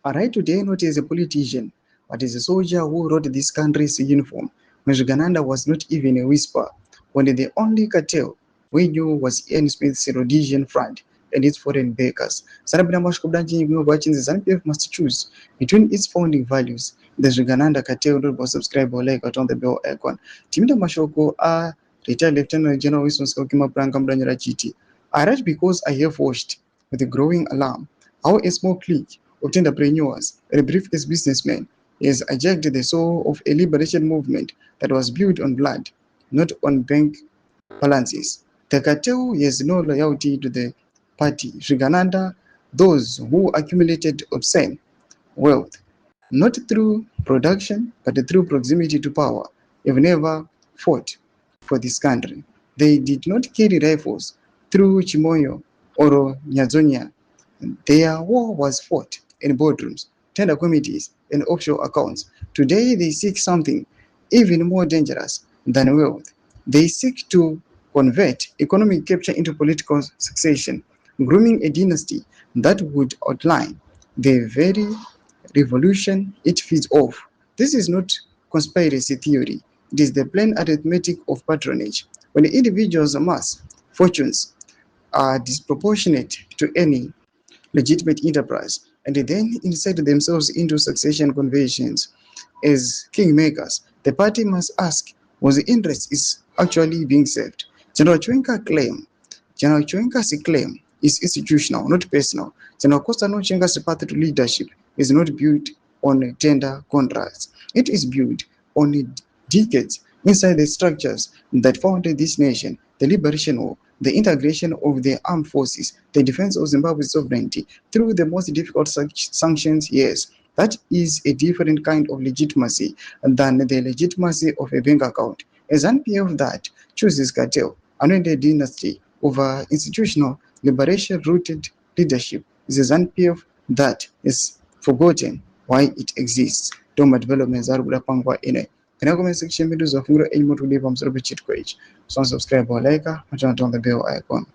Alright, today not as a politician, but as a soldier who wrote this country's uniform. Mnangagwa was not even a whisper, when the only cartel we knew was Ian Smith's Rhodesian Front and its foreign backers. Sarabina Mashkobdanji watching the ZANPF must choose between its founding values. The Zhugananda cartel will subscribe or like on the bell icon. Timida Mashoko are retired Lieutenant General Wilson Skokima Prankam Danyara Chiti. I write because I have watched with a growing alarm how a small clique of entrepreneurs and brief as businessmen has hijacked the soul of a liberation movement that was built on blood, not on bank balances. The cartel has no loyalty to the party. Srigananda, those who accumulated obscene wealth, not through production, but through proximity to power, have never fought for this country. They did not carry rifles through Chimoyo or Nyazonia. Their war was fought in boardrooms, tender committees, and offshore accounts. Today, they seek something even more dangerous than wealth. They seek to convert economic capture into political succession, grooming a dynasty that would outline the very revolution it feeds off. This is not conspiracy theory. It is the plain arithmetic of patronage. When individuals amass fortunes are disproportionate to any legitimate enterprise, and they then insert themselves into succession conventions as kingmakers, the party must ask, was the interest is actually being served? General Chwenka's claim is institutional, not personal. General Costa Chenga's path to leadership is not built on tender contracts. It is built on decades inside the structures that founded this nation, the liberation war, the integration of the armed forces, the defense of Zimbabwe's sovereignty through the most difficult sanctions years. That is a different kind of legitimacy than the legitimacy of a bank account. As NPF that chooses cartel, anointed dynasty over institutional liberation-rooted leadership is a ZANPF that is forgotten why it exists. Toma developments are pangwa ine. Kana comment section videos of ngiro aim to live on subscribe or like and turn on the bell icon.